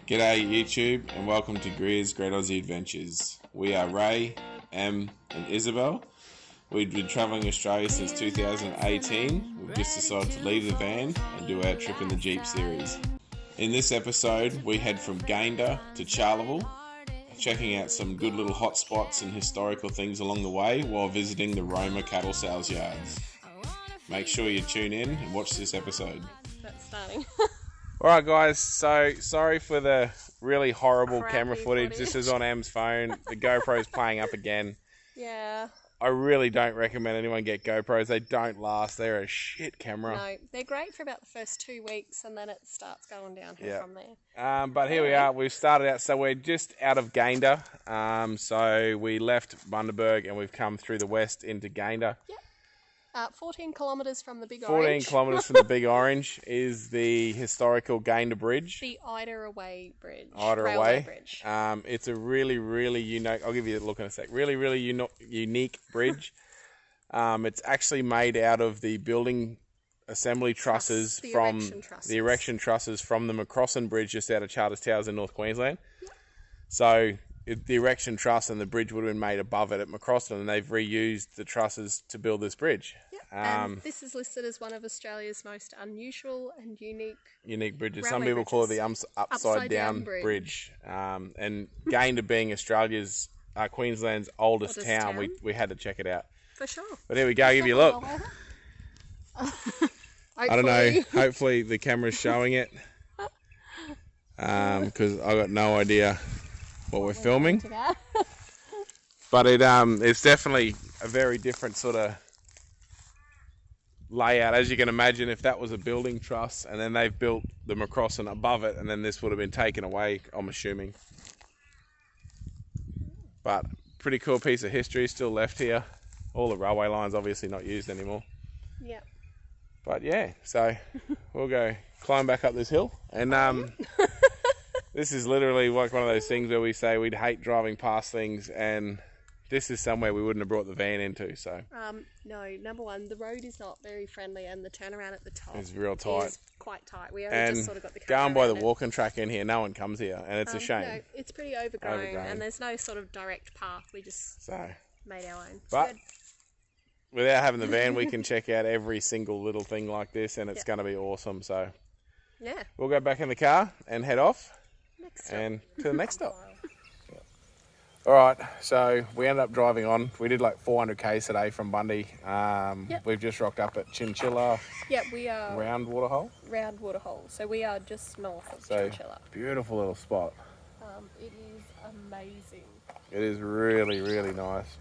G'day YouTube and welcome to Greer's Great Aussie Adventures. We are Ray, Em and Isabel. We've been travelling Australia since 2018. We've just decided to leave the van and do our trip in the Jeep series. In this episode we head from Gayndah to Charleville, checking out some good little hot spots and historical things along the way while visiting the Roma cattle sales yards. Make sure you tune in and watch this episode. That's starting. Alright guys, so sorry for the really horrible Crappy camera footage. This is on Em's phone. The GoPro's playing up again. Yeah. I really don't recommend anyone get GoPros. They don't last. They're a shit camera. No, they're great for about the first 2 weeks and then it starts going downhill from there. But here we are. We've started out. So we're just out of Gayndah. So we left Bundaberg and we've come through the west into Gayndah. Yep. 14 kilometres from the Big 14 Orange. kilometres from the Big Orange is the historical Gayndah Bridge. The Ida Away Bridge. Railway Bridge. It's a really unique. I'll give you a look in a sec. Really unique bridge. It's actually made out of the building assembly trusses the erection trusses from the McCrossan Bridge just out of Charters Towers in North Queensland. Yep. So the erection truss and the bridge would have been made above it at McCrossan, and they've reused the trusses to build this bridge. Yep. And this is listed as one of Australia's most unusual and unique bridges. Some people call it the upside down bridge. And Gayndah being Australia's Queensland's oldest town, we had to check it out. For sure. But here we go, give you a look. I don't know, hopefully the camera's showing it. Because I got no idea what we're filming. But it's definitely a very different sort of layout, as you can imagine. If that was a building truss and then they've built the McCrossan above it, and then this would have been taken away, I'm assuming. But pretty cool piece of history still left here. All the railway lines obviously not used anymore. Yeah. But yeah, so we'll go climb back up this hill, and this is literally like one of those things where we say we'd hate driving past things, and this is somewhere we wouldn't have brought the van into. So no, number one, the road is not very friendly, and the turnaround at the top is real tight. Is quite tight. We only just sort of got the car going by the walking track in here. No one comes here, and it's a shame. No, it's pretty overgrown, and there's no sort of direct path. We just made our own. But without having the van, we can check out every single little thing like this, and it's going to be awesome. So yeah, we'll go back in the car and head off and to the next stop. Alright, so we ended up driving on. We did like 400k today from Bundy. We've just rocked up at Chinchilla. Yeah, we are Round Waterhole. So we are just north of Chinchilla. Beautiful little spot. It is amazing. It is really nice.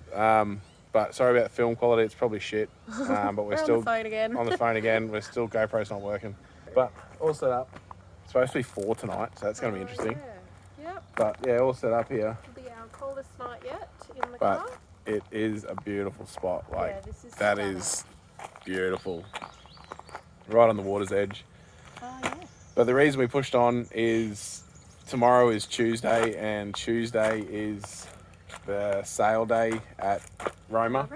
But sorry about the film quality, it's probably shit. But we're still on the phone again. We're still, GoPro's not working. But all set up. It's supposed to be 4 tonight, so that's going to be interesting. Yeah. Yep. But yeah, all set up here. It'll be our coldest night yet in the car. It is a beautiful spot. Like, that is beautiful. Right on the water's edge. Oh, yeah. But the reason we pushed on is tomorrow is Tuesday, and Tuesday is the sale day at Roma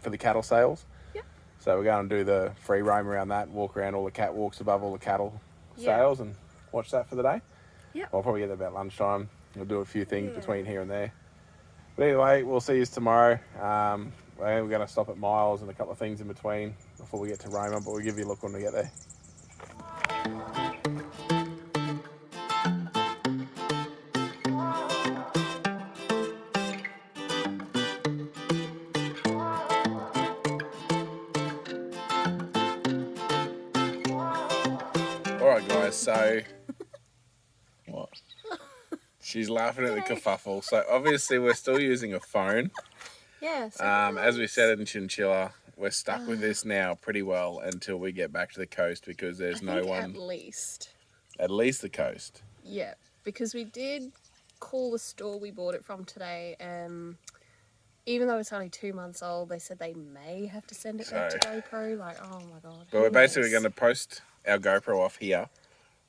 for the cattle sales. Yep. So we're going to do the free roam around that, walk around all the catwalks above all the cattle sales and watch that for the day. Yep. I'll probably get there about lunchtime. We'll do a few things between here and there. But anyway, we'll see you tomorrow. We're going to stop at Miles and a couple of things in between before we get to Roma, but we'll give you a look when we get there. Alright guys, so what? She's laughing at the kerfuffle. So obviously we're still using a phone. Yes. As we said in Chinchilla, we're stuck with this now pretty well until we get back to the coast, because there's no one. At least the coast. Yeah, because we did call the store we bought it from today, and even though it's only 2 months old, they said they may have to send it back to GoPro. Like, oh my god. But we're basically going to post our GoPro off here.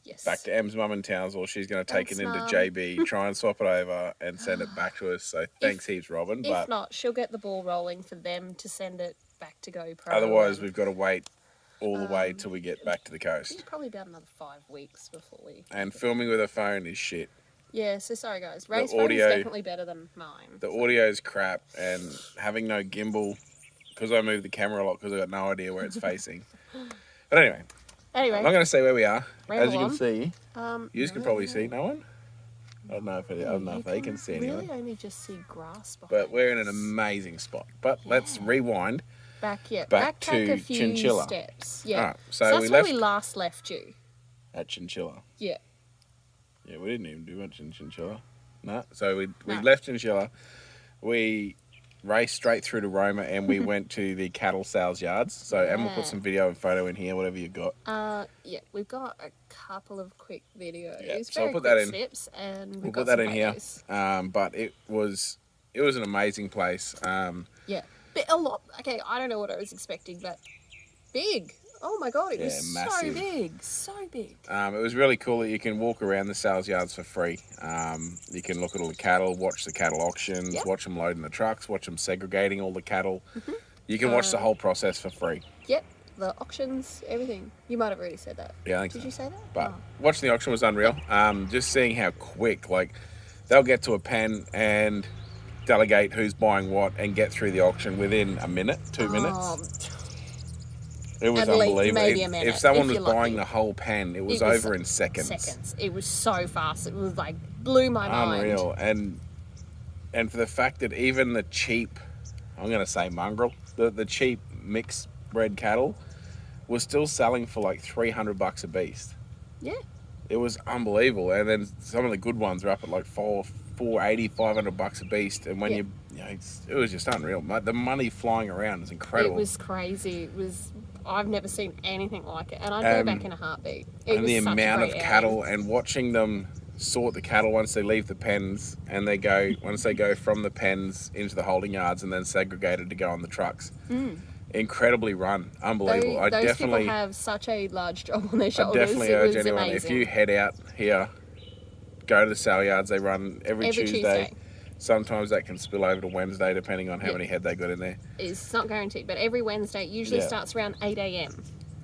Yes. Back to Em's mum in Townsville. She's going to take it into JB, try and swap it over and send it back to us. So thanks heaps, Robin. If not, she'll get the ball rolling for them to send it back to GoPro. Otherwise, we've got to wait all the way till we get back to the coast. Probably about another 5 weeks before we... And filming with a phone is shit. Yeah, so sorry guys. Ray's phone audio- is definitely better than mine. The audio is crap, and having no gimbal, because I move the camera a lot because I got no idea where it's facing. But anyway, I'm not going to say where we are. As you can see, you can probably see no one. I don't know if they can see anyone. Really only just see grass behind But we're in an amazing spot. But let's rewind. Back to a few Chinchilla. Steps. Yeah. Right, So that's where we last left you. At Chinchilla. Yeah. Yeah, we didn't even do much in Chinchilla. No. So we left Chinchilla. We raced straight through to Roma, and we went to the cattle sales yards. So Emma put some video and photo in here, whatever you've got. Yeah, we've got a couple of quick videos. Yeah, so I'll put that in. Snips, and we'll put that in here. But it was an amazing place. Yeah. But a lot. Okay, I don't know what I was expecting, but big. Oh my god, it was massive. So big. It was really cool that you can walk around the sales yards for free. You can look at all the cattle, watch the cattle auctions, watch them loading the trucks, watch them segregating all the cattle. You can watch the whole process for free. Yep, the auctions, everything. You might have already said that. Yeah, I think Did you say that? But watching the auction was unreal. Just seeing how quick, like, they'll get to a pen and delegate who's buying what and get through the auction within a minute, 2 minutes. It was unbelievable. Maybe a minute, if someone was buying the whole pen, it was over in seconds. It was so fast. It was like blew my mind. Unreal. And for the fact that even the cheap, I'm going to say mongrel, the cheap mixed bred cattle was still selling for like $300 a beast. Yeah. It was unbelievable. And then some of the good ones are up at like $480, $500 a beast. And when it was just unreal. The money flying around is incredible. It was crazy. I've never seen anything like it, and I'd go back in a heartbeat. And the amount of cattle and watching them sort the cattle once they leave the pens, and once they go from the pens into the holding yards and then segregated to go on the trucks. Incredibly run, unbelievable. Those people have such a large job on their shoulders. I definitely urge anyone, amazing. if you head out here, go to the sale yards. They run every Tuesday. Sometimes that can spill over to Wednesday, depending on how many head they got in there. It's not guaranteed, but every Wednesday usually starts around 8 a.m.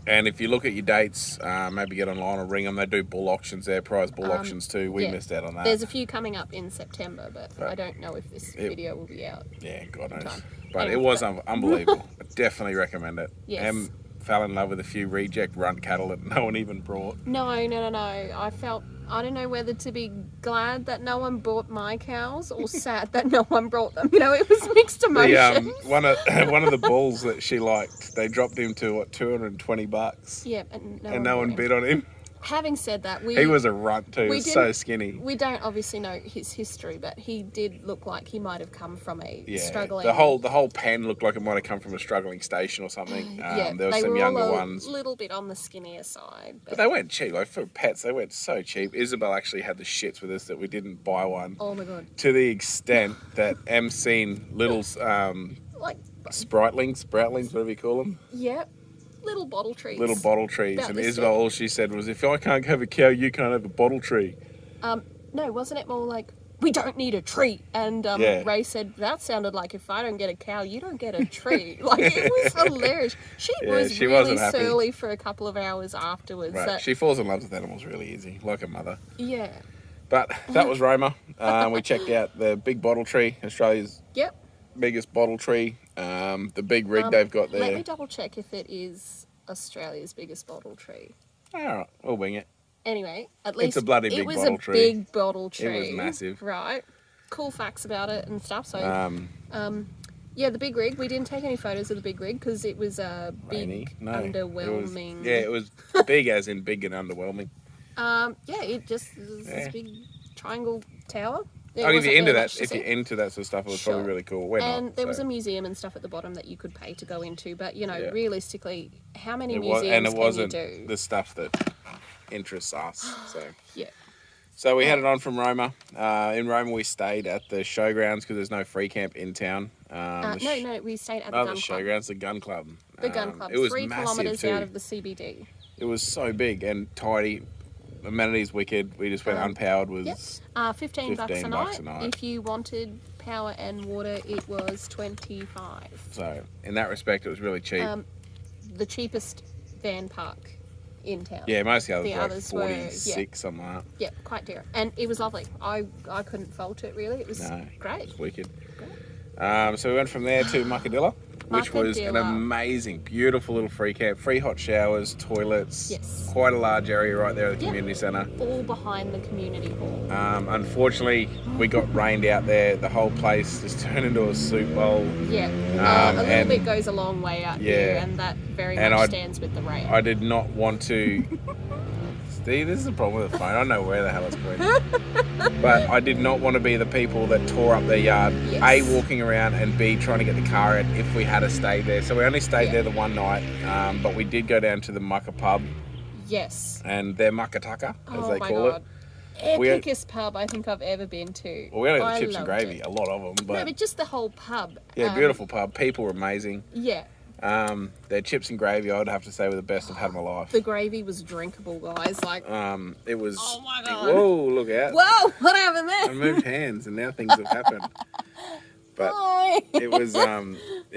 And if you look at your dates, maybe get online or ring them. They do bull auctions there, prize bull auctions too. We missed out on that. There's a few coming up in September, but I don't know if this video will be out. Yeah, God knows. But it was unbelievable. I definitely recommend it. Yes. Em fell in love with a few reject run cattle that no one even brought. No. I don't know whether to be glad that no one bought my cows or sad that no one brought them. It was mixed emotions. One of the bulls that she liked, they dropped him to $220. Yeah, and no one bid on him. Having said that, he was a runt too. He was so skinny. We don't obviously know his history, but he did look like he might have come from a struggling. The whole pen looked like it might have come from a struggling station or something. There were some younger ones. A little bit on the skinnier side, but they went cheap. Like for pets, they went so cheap. Isabel actually had the shits with us that we didn't buy one. Oh my god! To the extent that Em's seen little like sproutlings, whatever you call them. Yep. Little bottle trees. And Isabel, all she said was, if I can't have a cow, you can't have a bottle tree. No, wasn't it more like, we don't need a tree? And Ray said, that sounded like, if I don't get a cow, you don't get a tree. Like, it was hilarious. She was really surly for a couple of hours afterwards. Right. She falls in love with animals really easy, like her mother. Yeah. But that was Roma. We checked out the big bottle tree, Australia's biggest bottle tree. The big rig they've got there. Let me double check if it is Australia's biggest bottle tree. All right, we'll wing it. Anyway, at least it's a bloody big bottle tree. It was a big bottle tree. It was massive. Right. Cool facts about it and stuff. So, the big rig. We didn't take any photos of the big rig because it was underwhelming. It was big as in big and underwhelming. It just was this big triangle tower. If you're into that sort of stuff, it was probably really cool. There was a museum and stuff at the bottom that you could pay to go into, but realistically, how many museums can you do? And it wasn't the stuff that interests us. So we headed on from Roma. In Roma, we stayed at the showgrounds because there's no free camp in town. No, we stayed at the gun club. Showgrounds, the gun club. The gun club. It was 3 kilometres out of the CBD. It was so big and tidy. Amenities wicked. We just went unpowered. Was $15 a night. If you wanted power and water, it was $25. So in that respect, it was really cheap. The cheapest van park in town. Yeah, most of the others were like 46, something like that. Yeah, quite dear. And it was lovely. I couldn't fault it, really. It was great. It was wicked. So we went from there to Muckadilla, which was an amazing, beautiful little free camp. Free hot showers, toilets. Yes. Quite a large area right there at the community centre. All behind the community hall. Unfortunately, we got rained out there. The whole place just turned into a soup bowl. Yeah. A little bit goes a long way out here, and that very much stands with the rain. I did not want to... See, this is the problem with the phone. I don't know where the hell it's going. But I did not want to be the people that tore up their yard. Yes. A, walking around, and B, trying to get the car out if we had to stay there. So we only stayed there the one night, but we did go down to the Mucka pub. Yes. And their Muckataka, as they call it. Epicest pub I think I've ever been to. Well, we only got the chips and gravy, a lot of them. But no, but just the whole pub. Yeah, beautiful pub. People were amazing. Yeah. Their chips and gravy, I would have to say, were the best I've had in my life. The gravy was drinkable, guys. Like, it was. Oh my god! Whoa, look out! Whoa, what happened there? I moved hands, and now things have happened. But it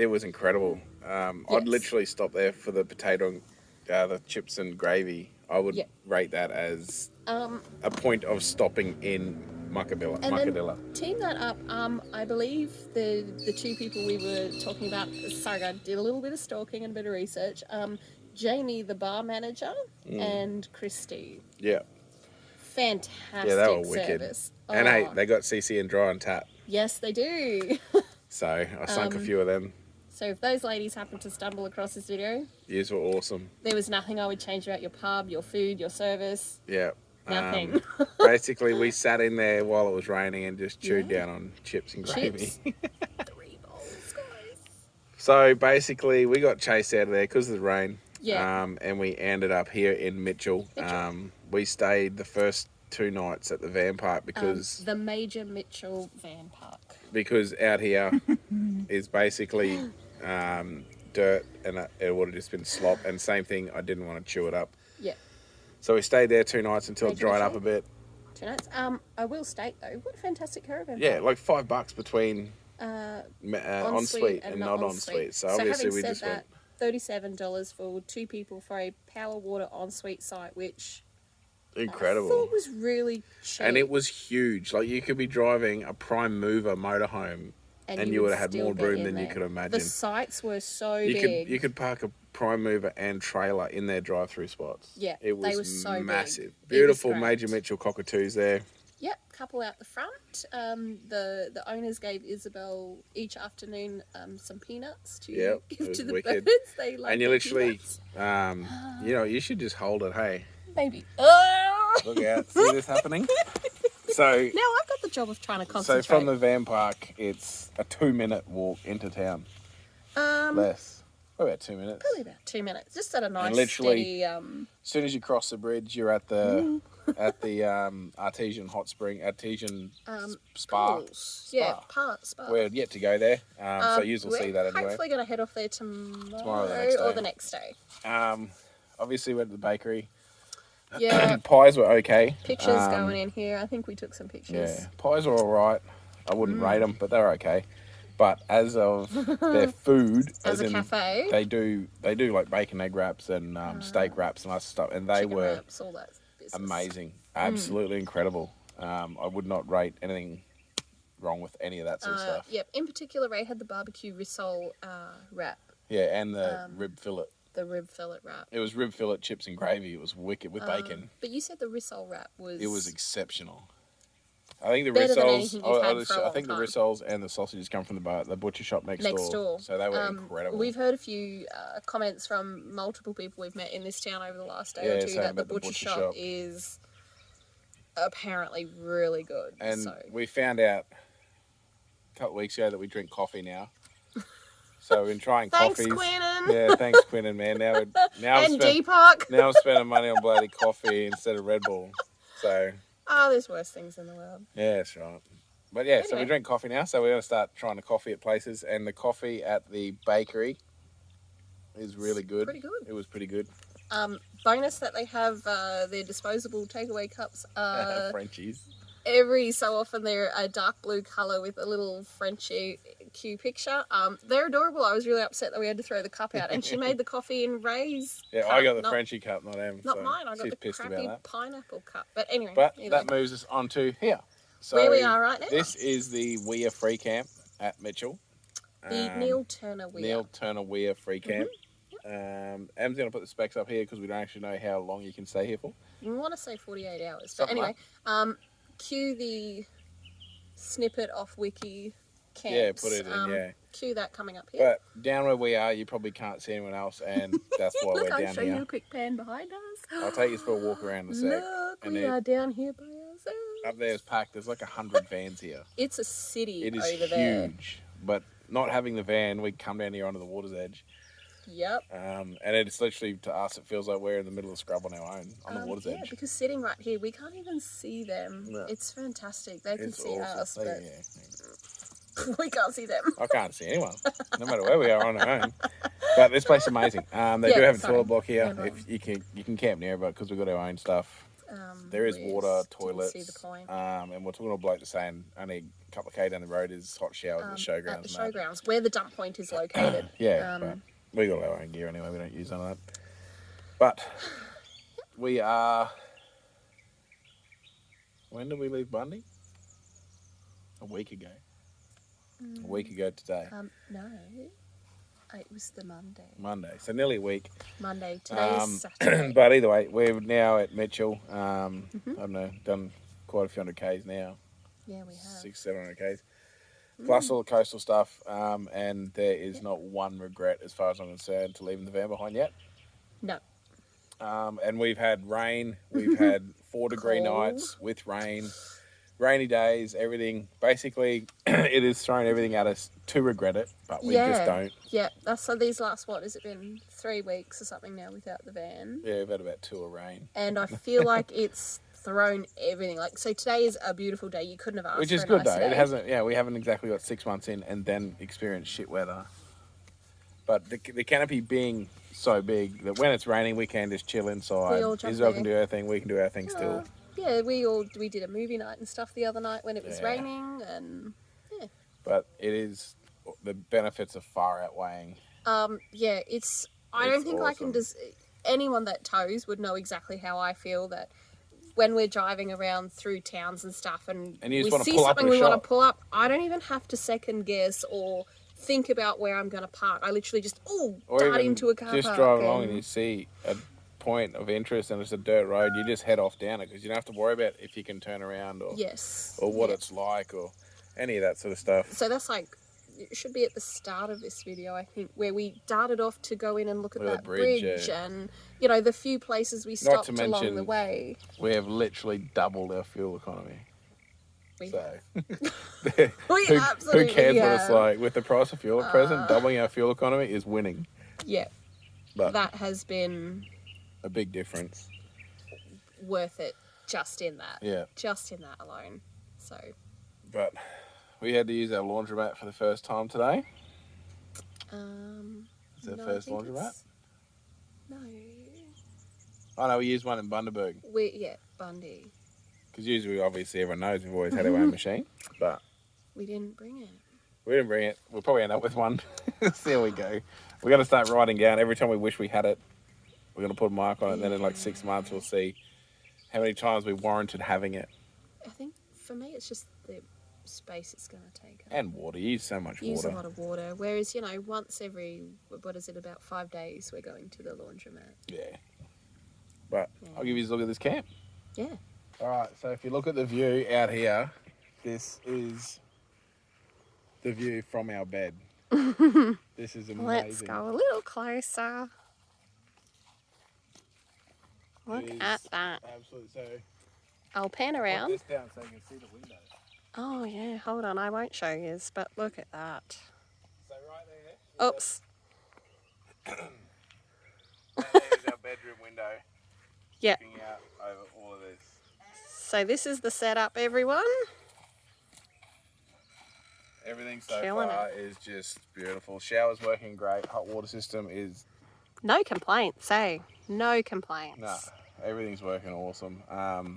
was incredible. I'd literally stop there for the potato, the chips and gravy. I would rate that as a point of stopping in Muckadilla. Then team that up. I believe the two people we were talking about. Sorry, I did a little bit of stalking and a bit of research. Jamie, the bar manager, and Christy. Yeah. Fantastic. Yeah, they were wicked. Service. And hey, they got CC and Dry on tap. Yes, they do. So I sunk a few of them. So if those ladies happen to stumble across this video, yous were awesome. There was nothing I would change about your pub, your food, your service. Yeah. Nothing. Basically, we sat in there while it was raining and just chewed down on chips and gravy. 3 bowls, guys. So basically, we got chased out of there because of the rain. Yeah. And we ended up here in Mitchell. We stayed the first 2 nights at the van park because... the Major Mitchell van park. Because out here is basically dirt and it would have just been slop. And same thing, I didn't want to chew it up. Yeah. So we stayed there 2 nights until it dried up a bit. 2 nights. I will state though, what a fantastic caravan. Yeah, like $5 between ensuite and not ensuite. So obviously we just went $37 for 2 people for a power water ensuite site, which incredible. I thought was really cheap. And it was huge. Like you could be driving a prime mover motorhome and you would have had more room than you could imagine. The sites were so big. You could park a prime mover and trailer in their drive-through spots. Yeah, it was they were so massive. Big. Beautiful Major Mitchell cockatoos there. Yep, couple out the front. The owners gave Isabel each afternoon some peanuts to give to the birds. They like. And you literally, you should just hold it. Hey, maybe. Look out! See this happening? So now I've got the job of trying to concentrate. So from the van park, it's a 2-minute walk into town. Less. About 2 minutes. Probably about 2 minutes. Just at a nice, and literally, steady... as soon as you cross the bridge, you're at the artesian hot spring, artesian spa. Yeah, spa. We're yet to go there, so you will see that anyway. We're hopefully going to head off there tomorrow or the next day. Obviously, went to the bakery. Yeah. Pies were okay. Pictures going in here. I think we took some pictures. Yeah, pies were all right. I wouldn't rate them, but they're okay. But as of their food, as a cafe, they do like bacon egg wraps and steak wraps and other stuff, and they were wraps, all that amazing, absolutely incredible. I would not rate anything wrong with any of that sort of stuff. Yep. In particular, Ray had the barbecue rissole wrap. Yeah, and the rib fillet. The rib fillet wrap. It was rib fillet, chips and gravy. It was wicked with bacon. But you said the rissole wrap was... It was exceptional. I think the rissoles. I think the rissoles and the sausages come from the butcher shop next door. So they were incredible. We've heard a few comments from multiple people we've met in this town over the last day or two that the butcher shop is apparently really good. And we found out a couple of weeks ago that we drink coffee now. So we've been trying coffees. Thanks, Quinnan. Yeah, thanks, Quinnan, man. Now Deepak. Now I'm spending money on bloody coffee instead of Red Bull. So... there's worse things in the world. Yeah, that's right. But yeah, so we drink coffee now. So we're going to start trying the coffee at places. And the coffee at the bakery is really good. Pretty good. It was pretty good. Bonus that they have their disposable takeaway cups. Frenchies. Every so often they're a dark blue colour with a little Frenchie Q picture. They're adorable. I was really upset that we had to throw the cup out, and she made the coffee in Ray's cup, I got the Frenchie cup, not Em. Not mine. I got the crappy pineapple cup. But anyway. That moves us on to here. So where we are right now. This is the Weir Free Camp at Mitchell. The Neil Turner Weir Free Camp. Em's going to put the specs up here because we don't actually know how long you can stay here for. You want to say 48 hours. But anyway, cue the snippet off Wiki Camps. Yeah, put it in, Cue that coming up here. But down where we are, you probably can't see anyone else, and that's why we're down here. I'll show you a quick pan behind us. I'll take you for a walk around in a sec. Look, we are down here by ourselves. Up there is packed. There's like 100 vans here. It's a city over there. It is huge. But not having the van, we come down here onto the water's edge. Yep. And it's literally, to us, it feels like we're in the middle of the scrub on our own, on the water's edge. Yeah, because sitting right here, we can't even see them. No. It's fantastic. They can see us, but we can't see them. I can't see anyone, no matter where we are on our own. But this place is amazing. They do have a toilet block here. If you can camp near, but because we've got our own stuff. There is water, toilets, see the point. And we're talking to a bloke that's saying only a couple of K down the road is hot showers at the showgrounds. At the showgrounds, where the dump point is located. But we got our own gear anyway, we don't use none of that. But we are... When did we leave Bundy? A week ago. A week ago today. No. It was the Monday, so nearly a week. Monday. Today is Saturday. But either way, we're now at Mitchell. I don't know, done quite a few hundred Ks now. Yeah, we have. 600-700 Ks. Plus all the coastal stuff. And there is not one regret, as far as I'm concerned, to leaving the van behind yet. No. And we've had rain. We've had 4-degree nights with rain. Rainy days, everything. Basically, it has thrown everything at us to regret it, but we just don't. Yeah, that's so these last, what has it been, 3 weeks or something now without the van? Yeah, we've had about 2 of rain. And I feel like it's thrown everything. Like, so today is a beautiful day. You couldn't have asked Which is for a good, nice though. day. It hasn't, we haven't exactly got 6 months in and then experienced shit weather. But the canopy being so big that when it's raining, we can just chill inside. Israel can do her thing, we can do our thing still. Yeah, we did a movie night and stuff the other night when it was raining, and But it is, the benefits are far outweighing. I don't think awesome. Anyone that tows would know exactly how I feel that when we're driving around through towns and stuff, and we see something we want to pull up, I don't even have to second guess or think about where I'm going to park. I literally just dart into a car park. Just drive along and you see a point of interest and it's a dirt road, you just head off down it because you don't have to worry about if you can turn around or what it's like or any of that sort of stuff. So that's like, it should be at the start of this video, I think, where we darted off to go in and look at that bridge and, the few places we stopped along the way. We have literally doubled our fuel economy. We who absolutely cares what it's like? With the price of fuel at present, doubling our fuel economy is winning. Yeah. But that has been a big difference. Worth it just in that. Yeah. Just in that alone. So. But we had to use our laundromat for the first time today. Is it our first laundromat? No. Oh no, we used one in Bundaberg. Bundy. Because usually, obviously, everyone knows we've always had our own machine, but we didn't bring it. We'll probably end up with one. See how we go. We're going to start writing down every time we wish we had it. We're going to put a mark on it, and then in like 6 months, we'll see how many times we warranted having it. I think for me, it's just the space it's going to take up. And water. You use so much water. Use a lot of water. Whereas, once every, about 5 days, we're going to the laundromat. Yeah. But I'll give you a look at this camp. Yeah. All right, so if you look at the view out here, this is the view from our bed. This is amazing. Let's go a little closer. Look at that. Absolutely. So I'll pan around. Put this down so you can see the window. Oh, yeah. Hold on. I won't show you, but look at that. So right there. Oops. There's our bedroom window. Yeah. Looking out over all of this. So this is the setup, everyone. Everything so far is just beautiful. Shower's working great. Hot water system is... No complaints, eh? No complaints. No, everything's working awesome. I'll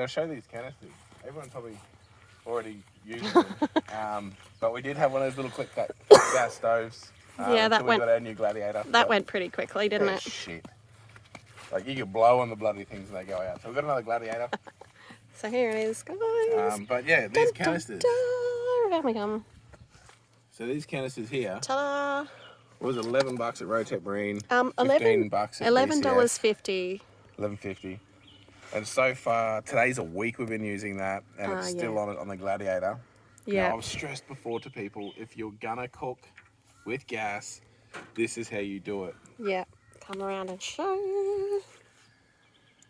show these canisters. Everyone probably already using them. But we did have one of those little quick gas stoves. Yeah, that went. We got our new Gladiator. That went pretty quickly, didn't it? Shit. Like, you could blow on the bloody things when they go out. So we've got another Gladiator. So here it is, guys. But yeah, these canisters. Around we come. So these canisters here. Ta-da! Was it $11 at Rotec Marine? $11 at $11.50. $11.50. And so far, today's a week we've been using that, and it's still on the Gladiator. Yeah. Now, I've stressed before to people, if you're gonna cook with gas, this is how you do it. Yeah. Come around and show you.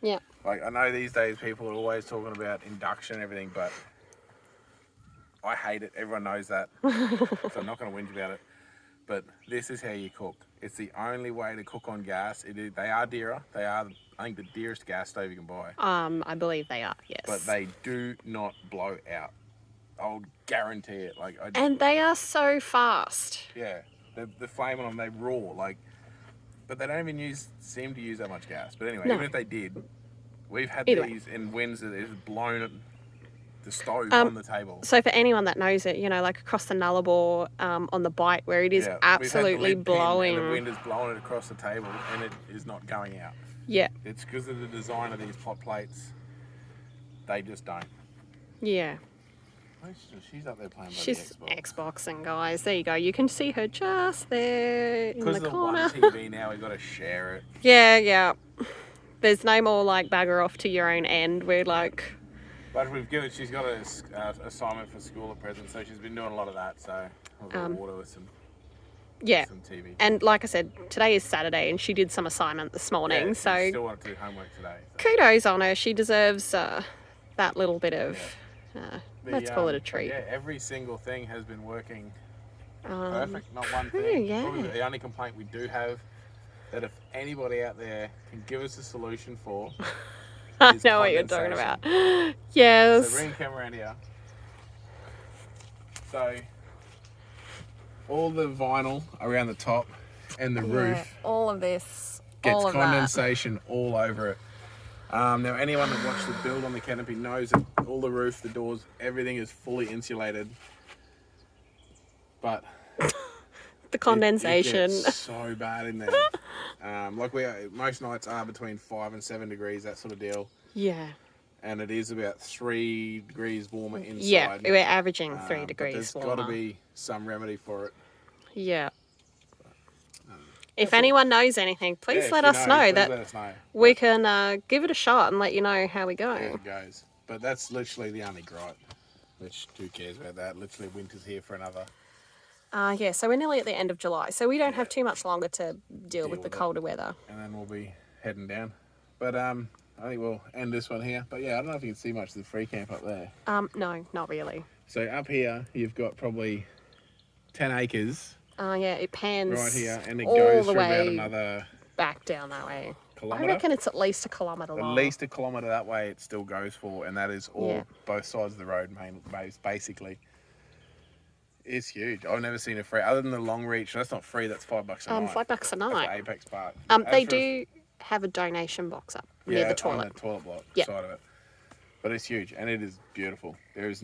Yeah. Like, I know these days people are always talking about induction and everything, but I hate it. Everyone knows that. So I'm not going to whinge about it. But this is how you cook. It's the only way to cook on gas. They are dearer. They are, I think, the dearest gas stove you can buy. I believe they are, yes. But they do not blow out. I'll guarantee it. And they are so fast. Yeah. The flame on them, they roar. But they don't even seem to use that much gas. But anyway, even if they did, we've had these in winds that has blown the stove on the table. So for anyone that knows it, like across the Nullarbor on the Bight where it is absolutely blowing. And the wind is blowing it across the table and it is not going out. Yeah. It's because of the design of these pot plates. They just don't. Yeah. She's up there playing She's Xboxing, guys. There you go. You can see her just there in the corner. Because of one TV now, we've got to share it. Yeah. There's no more bagger off to your own end. We're like... But she's got an assignment for school at present, so she's been doing a lot of that. So I've got water with some TV. And like I said, today is Saturday, and she did some assignment this morning. So she still wanted to do homework today. So. Kudos on her. She deserves that little bit of. Let's call it a treat. Yeah, every single thing has been working perfect. Not one thing. Yeah. Probably the only complaint we do have that if anybody out there can give us a solution for. I know what you're talking about. Yes. So bring the camera around here. So all the vinyl around the top and the roof. All of this. Gets condensation all over it. Now anyone that watched the build on the canopy knows that all the roof, the doors, everything is fully insulated. But the condensation. It gets so bad in there. Most nights are between 5 and 7 degrees, that sort of deal. Yeah. And it is about 3 degrees warmer inside. Yeah, we're averaging 3 degrees warmer. There's got to be some remedy for it. Yeah. If anyone knows anything, please let us know. Let us know. We can give it a shot and let you know how we go. How it goes. But that's literally the only gripe. Which, who cares about that? Literally, winter's here for another. So we're nearly at the end of July, so we don't have too much longer to deal with the colder weather. And then we'll be heading down. But I think we'll end this one here. But yeah, I don't know if you can see much of the free camp up there. No, not really. So up here, you've got probably 10 acres. It pans right here, and it all goes the for way about another back down that way. Kilometre? I reckon it's at least a kilometre long. At least a kilometre that way it still goes for, and that is all both sides of the road, basically. It's huge. I've never seen a free, other than the long reach. That's not free. That's $5 a night. $5 a night. At Apex Park. They do have a donation box up near the toilet. On the toilet block side of it. But it's huge, and it is beautiful. There is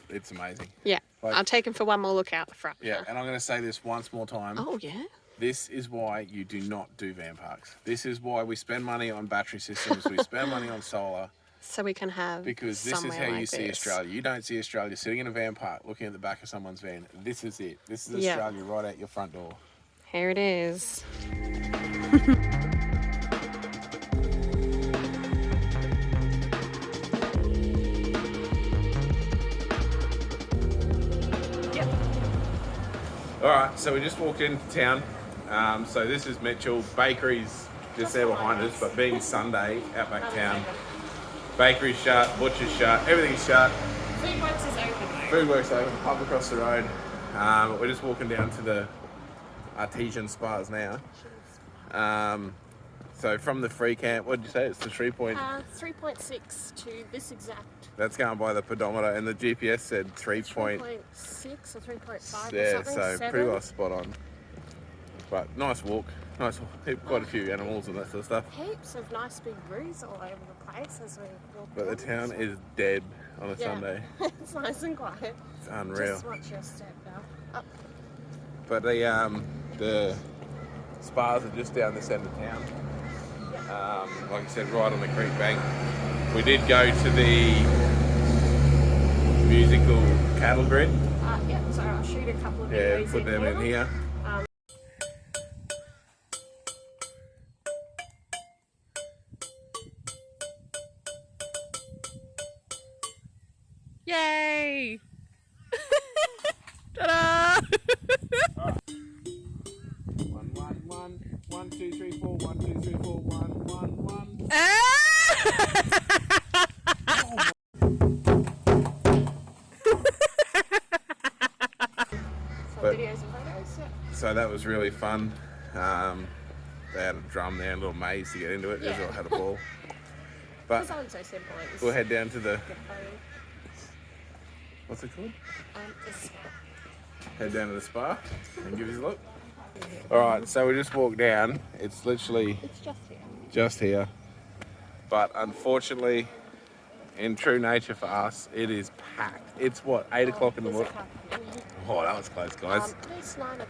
it's amazing. Yeah. I'll take him for one more look out the front. Yeah, and I'm going to say this once more time. Oh, yeah? This is why you do not do van parks. This is why we spend money on battery systems. We spend money on solar. So we can have Because this is how you see Australia. You don't see Australia sitting in a van park looking at the back of someone's van. This is it. This is Australia right out your front door. Here it is. Alright, so we just walked into town. So this is Mitchell. Bakery's just there behind us, but being Sunday, Outback town, bakery's shut, butcher's shut, everything's shut. Foodworks is open though. Foodworks open, pub across the road. But we're just walking down to the artesian spas now. So from the free camp, what did you say? It's the 3.6 to this exact. That's going by the pedometer, and the GPS said 3.6 or 3.5 yeah, or something. so 7. pretty well spot on. But nice walk. Quite a few animals and that sort of stuff. Heaps of nice big roos all over the place as we walk. But the town is dead on a Sunday. It's nice and quiet. It's unreal. Just watch your step now. Up. But the spas are just down this end of town. Like I said, right on the creek bank. We did go to the musical cattle grid. Yeah, so I'll shoot a couple of videos. Put them in here. Yay! Ta-da! 1, 1, 1, 1, 2, 3, 4, 1, 2, 3, 4, 1, 1, 1. So that was really fun. They had a drum there, a little maze to get into it. Israel had a ball. But so simple. we'll head down to the... What's it called? The spa. Head down to the spa and give us a look. Alright, so we just walked down. It's literally... It's just here. Just here. But unfortunately, in true nature for us, it is packed. It's what, 8 o'clock in the morning? Oh, that was close, guys. It's 9 o'clock.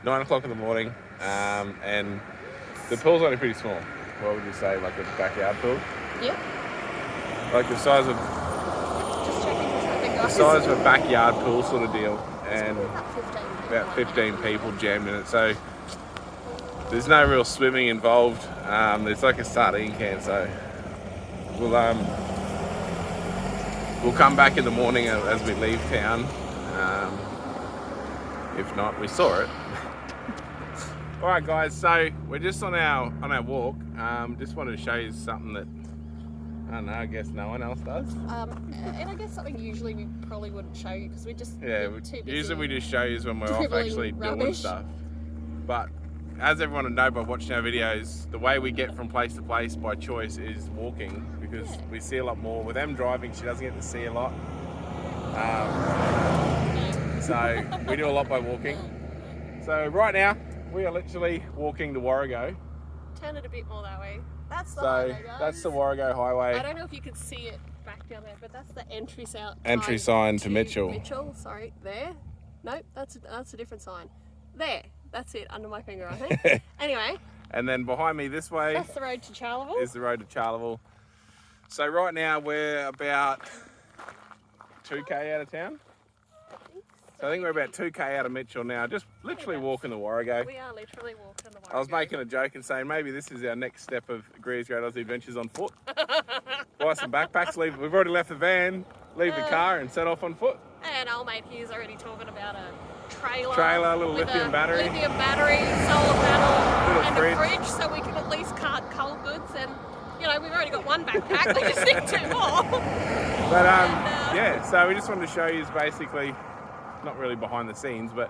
9 o'clock in the morning, and the pool's only pretty small. What would you say, like a backyard pool? Yep. Like the size of... Just checking for something, guys. The size of a backyard pool sort of deal. And about 15 people jammed in it. So there's no real swimming involved. There's like a sardine can, so we'll come back in the morning as we leave town. If not, we saw it. All right, guys. So we're just on our walk. Just wanted to show you something that I don't know. I guess no one else does. And I guess something usually we probably wouldn't show you because we just too busy. Usually we just show you when we're off actually doing stuff. But as everyone will know by watching our videos, the way we get from place to place by choice is walking, because we see a lot more. With them driving, she doesn't get to see a lot. So we do a lot by walking. So right now we are literally walking to Warrego. Turn it a bit more that way. That's the highway, guys. That's the Warrego Highway. I don't know if you can see it back down there, but that's the entry sign to Mitchell. Mitchell, sorry, there. Nope, that's a different sign. There, that's it, under my finger, I think. Anyway. And then behind me this way. That's the road to Charleville. Is the road to Charleville. So right now we're about 2k out of town. So I think we're about 2k out of Mitchell now, just literally walking the Warrego. We are literally walking the Warrego. I was making a joke and saying maybe this is our next step of Greer's Great Aussie Adventures on foot. Buy some backpacks, we've already left the van, leave the car and set off on foot. And old mate here's already talking about a trailer, little lithium battery, solar panel, and a fridge, so we can at least cart cold goods. And you know, we've already got one backpack, we just need 2 more. But yeah, so we just wanted to show you is basically, not really behind the scenes, but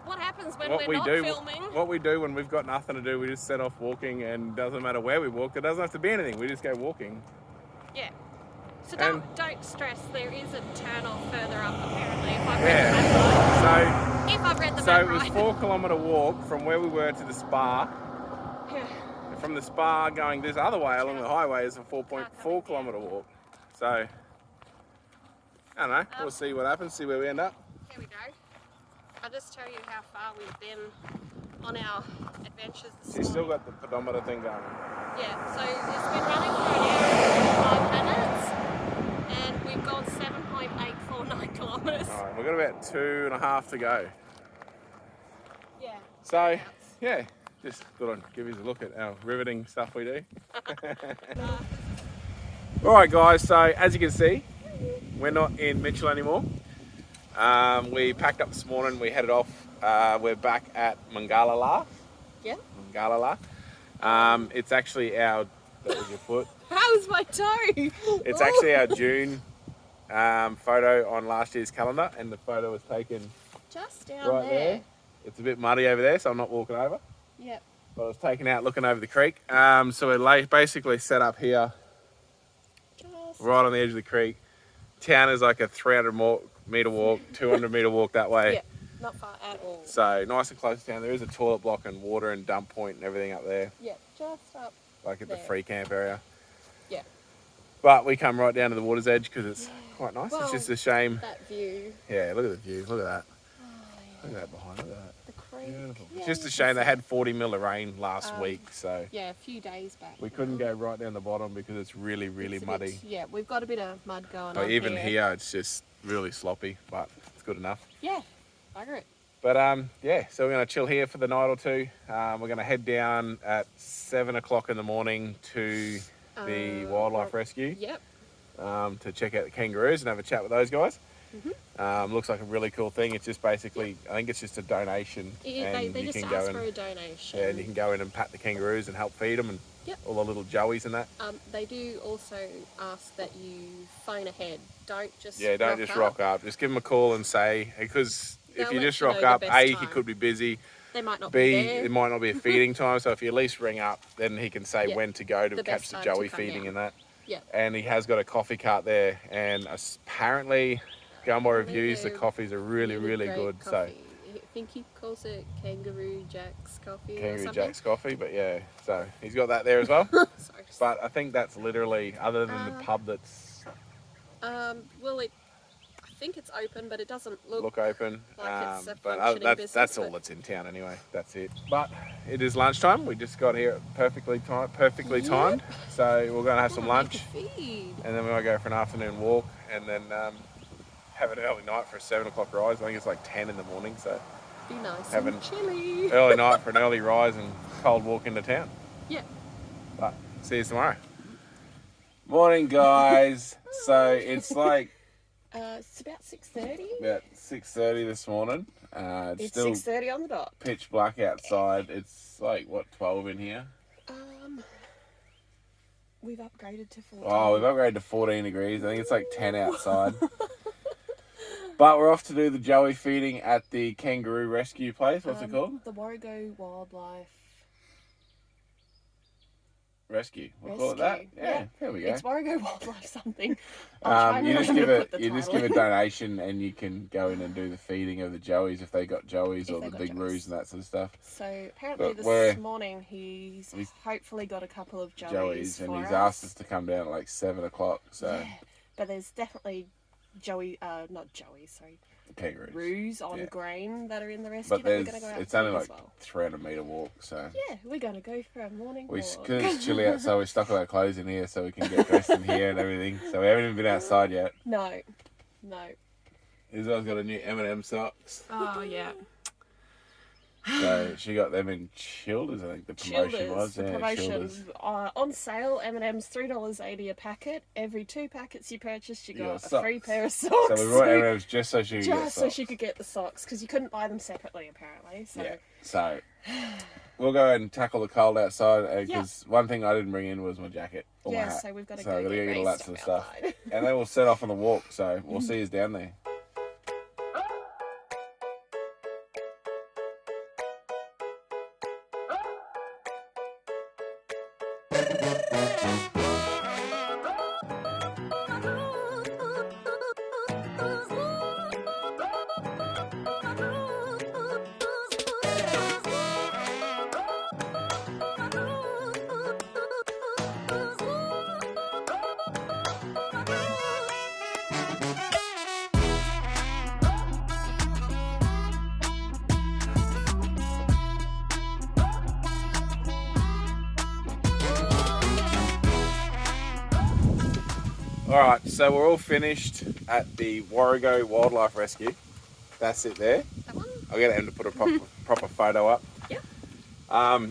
what happens when we're not filming. What we do when we've got nothing to do, we just set off walking, and doesn't matter where we walk, it doesn't have to be anything, we just go walking. Yeah. So don't stress, there is a turn off further up apparently, if I've read the map right. So it was 4 kilometre walk from where we were to the spa. Yeah. From the spa going this other way along the highway is a 4.4 kilometre walk. So, I don't know, we'll see what happens, see where we end up. Here we go. I'll just tell you how far we've been on our adventures this morning. You've still got the pedometer thing going. Yeah, so it's been running for an hour and 5 minutes, and we've gone 7.849 kilometres. Alright, we've got about 2.5 to go. Yeah. So, yeah, just thought I'd give you a look at our riveting stuff we do. Alright guys, so as you can see, we're not in Mitchell anymore. We packed up this morning, we headed off. We're back at Mangalala. Yeah. Mangalala. It's actually our, that was your foot. How's my toe? It's actually our June photo on last year's calendar, and the photo was taken just down right there. It's a bit muddy over there, so I'm not walking over. Yep. But I was taken out looking over the creek. So we're basically set up here, right on the edge of the creek. Town is like a 300 metre walk, 200 metre walk that way. Yeah, Not far at all. So nice and close to town. There is a toilet block and water and dump point and everything up there. Yeah, just up like at there. The free camp area. Yeah. But we come right down to the water's edge because it's quite nice. Well, it's just a shame. That view. Yeah, look at the view. Look at that. Oh, yeah. Look at that behind. Look at that. The creek. Beautiful. Yeah, It's just a shame they had 40 mil of rain last week, so yeah, a few days back. we couldn't go right down the bottom because it's really, really muddy. Yeah, we've got a bit of mud going on Even here, it's just really sloppy, but it's good enough. Yeah, I agree. But yeah, so we're going to chill here for the night or two. We're going to head down at 7 o'clock in the morning to the wildlife rescue. Yep. To check out the kangaroos and have a chat with those guys. Looks like a really cool thing. It's just basically, I think it's just a donation. They just ask for a donation. Yeah, and you can go in and pat the kangaroos and help feed them and all the little joeys and that. They do also ask that you phone ahead. Don't just rock up. Just give them a call and say, because if you just rock up, A, he could be busy. They might not B, be there. it might not be a feeding time. So if you at least ring up, then he can say when to go to catch the joey feeding and that. Yeah. And he has got a coffee cart there, and apparently, going by reviews, the coffees are really, really good. Coffee. So I think he calls it Kangaroo Jack's coffee. Kangaroo Jack's coffee, but yeah, so he's got that there as well. Sorry. But I think that's literally, other than the pub that's well, I think it's open, but it doesn't look open. Like it's a but functioning business, that's all that's in town anyway. That's it. But it is lunchtime. We just got here perfectly timed. So we're going to have some lunch, and then we're going to go for an afternoon walk, and then have an early night for a 7 o'clock rise. I think it's like 10 in the morning. So be nice have and chilly. Early night for an early rise and cold walk into town. Yeah. But see you tomorrow. Morning, guys. So it's like. It's about 6:30. About 6:30 this morning. It's still 6:30 on the dot. Pitch black outside. It's like, what, 12 in here? We've upgraded to 14. Oh, we've upgraded to 14 degrees. I think it's like 10 outside. But we're off to do the joey feeding at the kangaroo rescue place. What's it called? The Warrego Wildlife Rescue. We'll call it that. Yeah, there we go. It's Warrego Wildlife something. You just give a donation, and you can go in and do the feeding of the joeys if they got joeys or the big roos and that sort of stuff. So apparently this morning he's hopefully got a couple of joeys and he's asked us to come down at like 7 o'clock. So, yeah, but there's definitely kangaroos. Roos on green that are in the rescue. But it's only like 300-metre walk, so yeah, we're gonna go for a morning walk. Because it's chilly outside, we're stuck with our clothes in here so we can get dressed in here and everything. So we haven't even been outside yet. No. Isabel's got a new M&M socks. Oh yeah. So she got them in Childers, I think the promotion was. The promotion on sale. M&M's $3.80 a packet. Every 2 packets you purchased, you got a free pair of socks. So we brought M&M's just so she could get socks. Just so she could get the socks, because you couldn't buy them separately apparently. So. Yeah. So we'll go and tackle the cold outside, because one thing I didn't bring in was my jacket or my hat. So we've got to go get all that sort of stuff. Outside. And then we'll set off on the walk. So we'll see you down there. Alright, so we're all finished at the Warrego Wildlife Rescue. That's it there. That one? I'll get him to put a proper photo up. Yeah.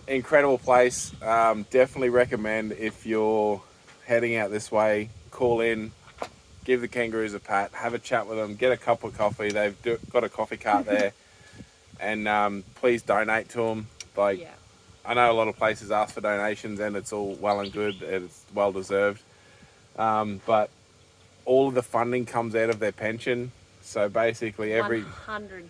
Incredible place. Definitely recommend if you're heading out this way, call in, give the kangaroos a pat, have a chat with them, get a cup of coffee. They've got a coffee cart there. And please donate to them. I know a lot of places ask for donations and it's all well and good. It's well deserved. But all of the funding comes out of their pension. So basically 100%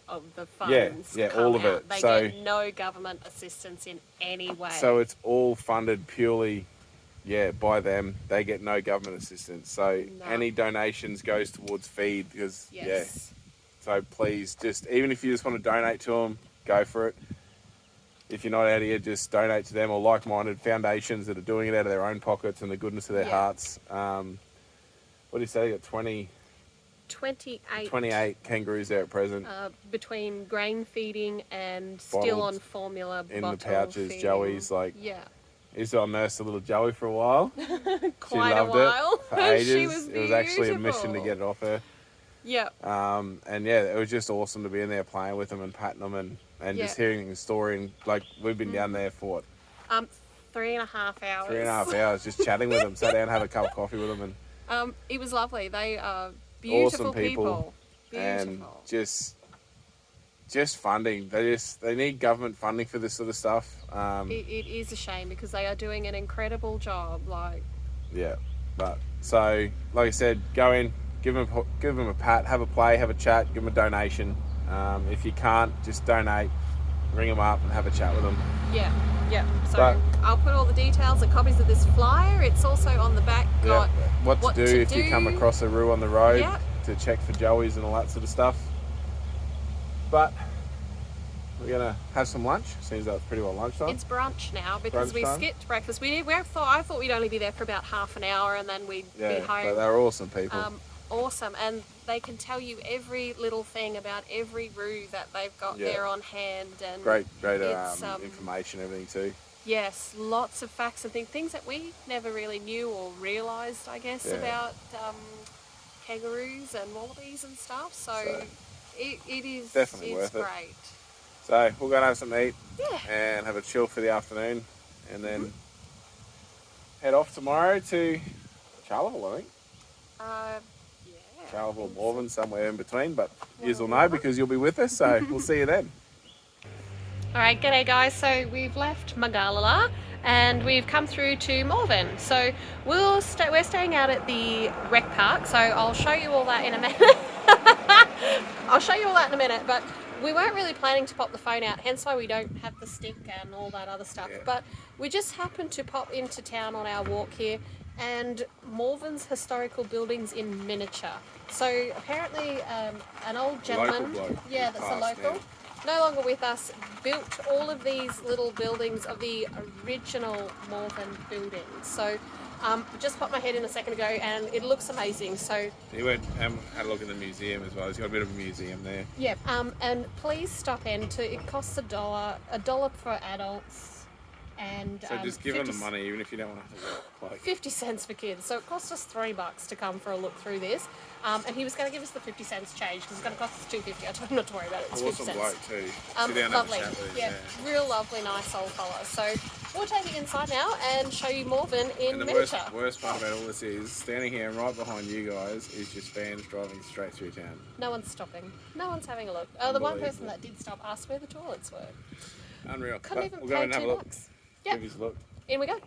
of the funds come all of out. it. They get no government assistance in any way. So it's all funded purely, by them. They get no government assistance. So any donations goes towards feed because, So please, just even if you just want to donate to them, go for it. If you're not out here, just donate to them or like-minded foundations that are doing it out of their own pockets and the goodness of their hearts. What do you say? You got 28 kangaroos there at present. Between grain feeding and still on formula in the pouches. Feeding. Joey's like, used to nurse a little Joey for a while. Quite a while. It for ages. She was beautiful. It was actually a mission to get it off her. Yeah. And yeah, it was just awesome to be in there playing with them and patting them and just hearing the story. And like, we've been down there for what? 3.5 hours. 3.5 hours just chatting with them. Sat down, had a cup of coffee with them, and it was lovely. They are beautiful awesome people. Beautiful. And just funding. They need government funding for this sort of stuff. It is a shame because they are doing an incredible job. But so like I said, go in. Give them a pat, have a play, have a chat, give them a donation. If you can't, just donate, ring them up and have a chat with them. Yeah. So I'll put all the details and copies of this flyer. It's also on the back. Got what to do if you come across a roo on the road to check for joeys and all that sort of stuff. But we're going to have some lunch. Seems like it's pretty well lunchtime. It's brunch now because we skipped breakfast. I thought we'd only be there for about half an hour and then we'd be home. But they're awesome people. Awesome, and they can tell you every little thing about every roo that they've got there on hand. And great information, everything too. Yes, lots of facts and things that we never really knew or realised, I guess, about kangaroos and wallabies and stuff. So it is definitely worth it. Great. So we're going to have some eat and have a chill for the afternoon, and then head off tomorrow to Charleville, I think. Charleville, Morven, somewhere in between, but you'll know because you'll be with us, so we'll see you then. Alright, g'day guys, so we've left Magalala and we've come through to Morven. So we're staying out at the rec park, so I'll show you all that in a minute. But we weren't really planning to pop the phone out, hence why we don't have the stick and all that other stuff. But we just happened to pop into town on our walk here, and Morven's historical buildings in miniature. So apparently an old gentleman, that's a local, no longer with us, built all of these little buildings of the original Morven buildings. So just popped my head in a second ago and it looks amazing. So you went and had a look in the museum as well. It's got a bit of a museum there. Yeah, and please stop in. It costs $1 for adults. And, so just give them the money even if you don't want to have a look. 50 cents for kids. So it cost us $3 to come for a look through this. And he was going to give us the 50 cents change because it's going to cost us $2.50. I told him not to worry about it. It's 50 cents. Bloke too. Sit down lovely. And have a chat with him. Real lovely, nice old fella. So we'll take you inside now and show you Morven in miniature. The worst part about all this is standing here right behind you guys is just fans driving straight through town. No one's stopping. No one's having a look. The one person that did stop asked where the toilets were. Unreal. Couldn't even we'll pay go and have a look. $2. Yep. Give us a look. In we go.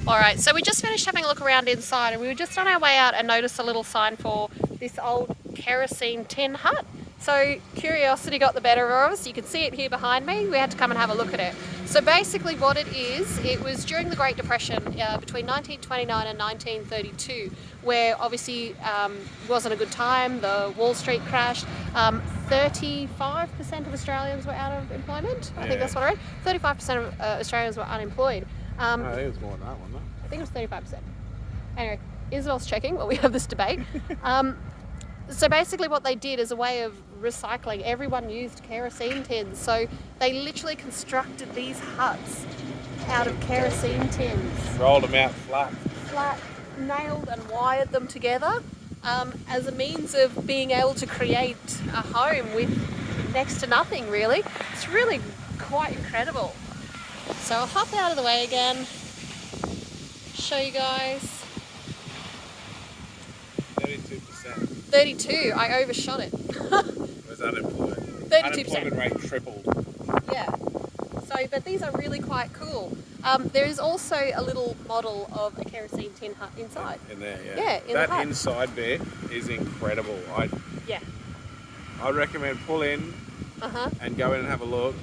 Alright, so we just finished having a look around inside and we were just on our way out and noticed a little sign for this old kerosene tin hut. So curiosity got the better of us. You can see it here behind me. We had to come and have a look at it. So basically what it is, it was during the Great Depression between 1929 and 1932, where obviously wasn't a good time. The Wall Street crashed. 35% of Australians were out of employment. I think that's what I read. 35% of Australians were unemployed. I think it was more than that one, though. I think it was 35%. Anyway, Isabel's checking while we have this debate. So basically what they did as a way of recycling, everyone used kerosene tins. So they literally constructed these huts out of kerosene tins. Rolled them out flat. Flat, nailed and wired them together as a means of being able to create a home with next to nothing, really. It's really quite incredible. So I'll hop out of the way again, show you guys. 32%. 32, I overshot it. Was unemployed. 32%. Unemployment rate tripled. Yeah. So, but these are really quite cool. There is also a little model of a kerosene tin hut inside. In there, yeah. Yeah, in that the hut. inside bit is incredible. Yeah. I'd recommend pull in and go in and have a look.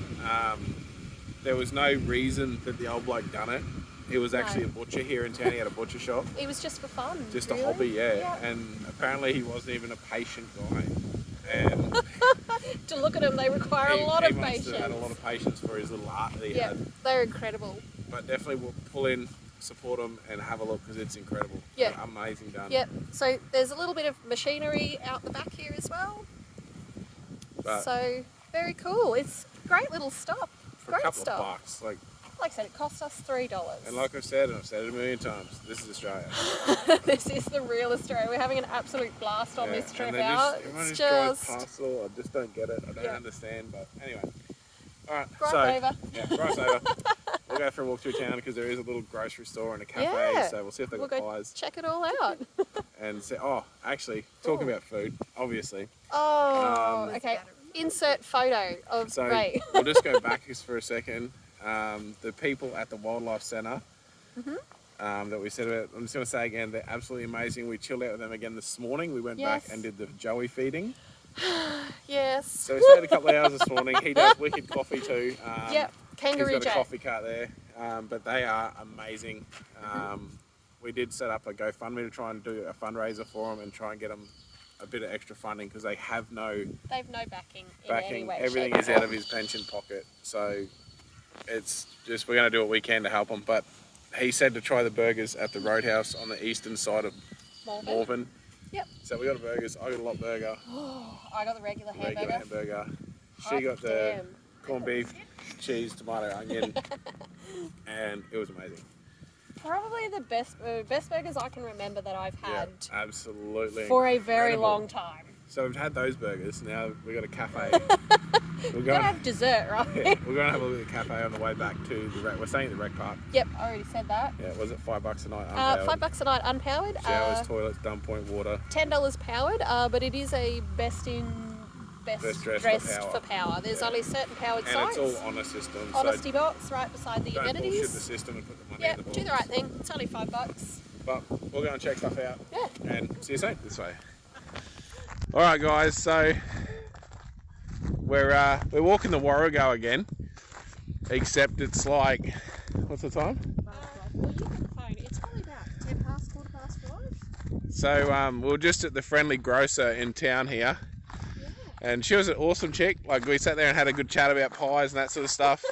There was no reason that the old bloke done it. He was actually a butcher here in town. He had a butcher shop. It was just for fun. Just really? a hobby, yeah. And apparently he wasn't even a patient guy. And to look at him, they require a lot of patience. He must have had a lot of patience for his little art that he had. They're incredible. But definitely we'll pull in, support them, and have a look because it's incredible. Yeah. They're amazing done. Yep. So there's a little bit of machinery out the back here as well. But so very cool. It's great little stuff. For Great a couple stuff. of bucks, like I said, it cost us $3. And like I've said, and I've said it a million times, this is Australia. This is the real Australia. We're having an absolute blast on this trip out. Everyone just drives past it. I just don't get it. I don't understand. But anyway, all right. Price over. We'll go for a walk through town because there is a little grocery store and a cafe. So we'll see if they've got pies. Check it all out. And say, actually, talking about food, obviously. Oh, okay. Insert photo of Ray. We'll just go back for a second. The people at the Wildlife Centre that we said about, I'm just going to say again, they're absolutely amazing. We chilled out with them again this morning. We went back and did the Joey feeding. Yes. So we stayed a couple of hours this morning. He does wicked coffee too. Kangaroo He's got Jack. a coffee cart there. But they are amazing. We did set up a GoFundMe to try and do a fundraiser for them and try and get them a bit of extra funding because they have they've no backing in any way. Everything is out of his pension pocket. So it's just, we're going to do what we can to help him. But he said to try the burgers at the Roadhouse on the eastern side of Morven. Yep. So we got the burgers. I got a lot burger. I got the regular hamburger. She got the corned beef, cheese, tomato, onion, and it was amazing. Probably the best burgers I can remember that I've had. Yeah, absolutely. For a very long time. So we've had those burgers. Now we've got a cafe. We're going to have dessert, right? Yeah, we're going to have a look at the cafe on the way back to the rec. We're staying at the rec park. Yep, I already said that. Yeah, was it $5 a night unpowered? $5 a night unpowered. Showers, toilets, dump point, water. $10 powered, but it is a best dressed for power. There's only certain powered sites. And it's all on a system. Honesty box right beside the amenities. Don't bullshit the system and put the money in the box. Do the right thing. It's only $5. But we'll go and check stuff out. Yeah. And see you soon. This way. All right, guys. So we're walking the Warrego again, except it's like, what's the time? It's probably about 5:10, 5:15. So we're just at the Friendly Grocer in town here. And she was an awesome chick. Like, we sat there and had a good chat about pies and that sort of stuff.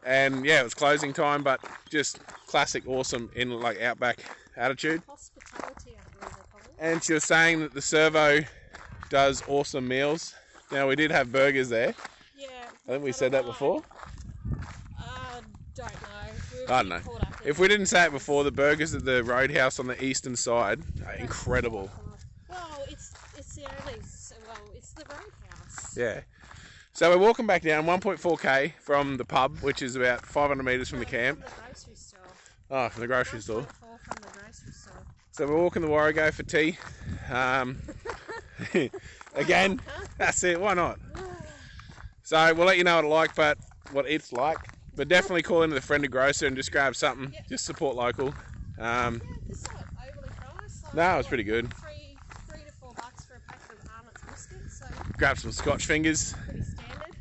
And yeah, it was closing time, but just classic awesome in like Outback attitude. Hospitality, I believe they call it. And she was saying that the servo does awesome meals. Now, we did have burgers there. Yeah. I think we said that before. Don't know. I don't know. If we didn't say it before, the burgers at the Roadhouse on the eastern side are incredible. Well, it's the Roadhouse. Yeah. So we're walking back down 1.4k from the pub, which is about 500 metres from the camp. From the grocery store. Oh, from the grocery store. From the grocery store. So we're walking the Warrego for tea. Again, that's it. Why not? So we'll let you know what it's like. But definitely call into the Friendly Grocer and just grab something. Yep. Just support local. It's not overly priced. No, it's pretty good. $3 to $4 for a packet of Arnott's biscuits. So grab some Scotch fingers. Pretty standard.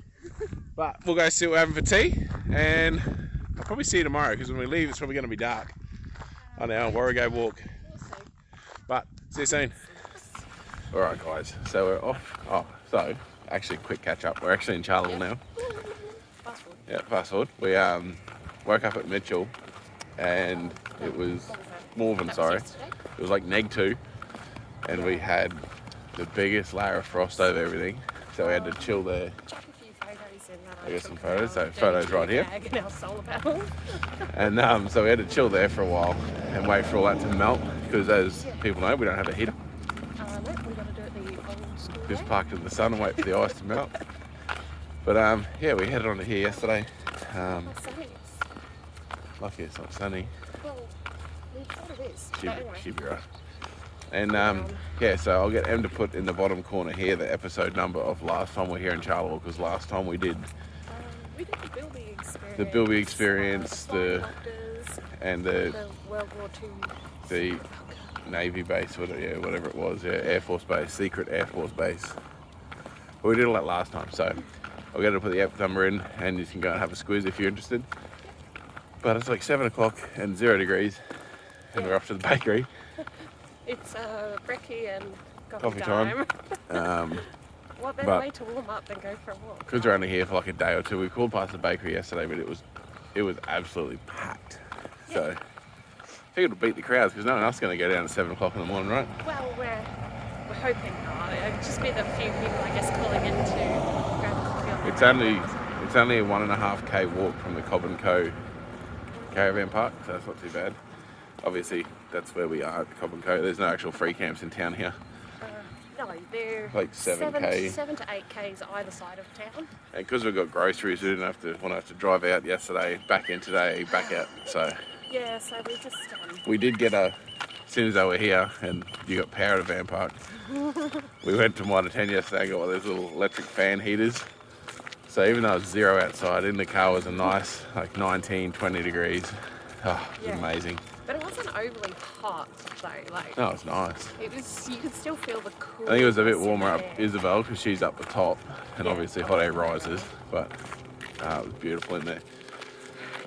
But we'll go see what we're having for tea. And I'll probably see you tomorrow because when we leave, it's probably going to be dark on our Warrego walk. We'll see. But see you soon. All right, guys. So we're off. Actually, quick catch up. We're actually in Charleville now. Fast forward. Yeah, fast forward. We woke up at Mitchell, and it was Morven, sorry. It was like -2, and we had the biggest layer of frost over everything, so we had to chill there. Chuck a few photos in that. I got some photos, so photos right here. And our solar panel. And so we had to chill there for a while and wait for all that to melt, because as people know, we don't have a heater. No, we got to do it the old school way. Just parked in the sun and wait for the ice to melt. But yeah, we headed on to here yesterday. Lucky it's not sunny. Well, we thought it is. She'd be right. And yeah, so I'll get Em to put in the bottom corner here the episode number of last time we were here in Charleville, because last time we did the Bilby experience. The Bilby experience, and the World War II. The Navy base, whatever it was, Air Force base, secret Air Force base. But we did all that last time, so I'll get her to put the app number in, and you can go and have a squiz if you're interested. But it's like 7 o'clock and 0 degrees, and we're off to the bakery. It's brekkie and coffee time. What better way to warm up than go for a walk? Because we're only here for like a day or two. We called past the bakery yesterday, but it was absolutely packed. Yeah. So I think it'll beat the crowds, because no one else is going to go down at 7 o'clock in the morning, right? Well, we're hoping not. It'll just be the few people, I guess, calling in to grab coffee on the It's only a 1.5k walk from the Cobb & Co caravan park, so that's not too bad. Obviously, that's where we are at Cobb & Co. There's no actual free camps in town here. No, they're like 7k. 7 to 8k's either side of town. And because we've got groceries, we didn't want to drive out yesterday, back in today, back out. So yeah, so we just we did get as soon as they were here, and you got power at a van park. We went to Mitre 10 yesterday and got one of those little electric fan heaters. So even though it was 0 outside, in the car was a nice like 19, 20 degrees. Oh, it was amazing. But it wasn't overly hot though. Like, no, it's nice. It was. You could still feel the cool. I think it was a bit warmer up Isabel, because she's up the top, and obviously hot air rises. But it was beautiful in there.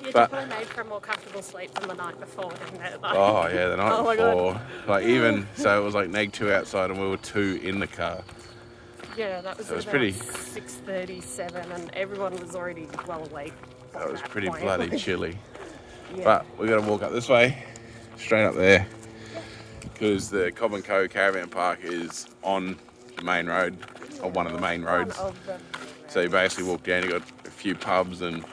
Yeah, definitely made for a more comfortable sleep than the night before, didn't it? Like, oh yeah, the night before. God. Like even so, it was like -2 outside, and we were 2 in the car. Yeah, that was. So it was about pretty 6:37, and everyone was already well awake. That was pretty bloody chilly. Yeah. But we got to walk up this way, straight up there, because the Cobb & Co caravan park is on the main road, or one of the main roads. So you basically walk down, you got a few pubs and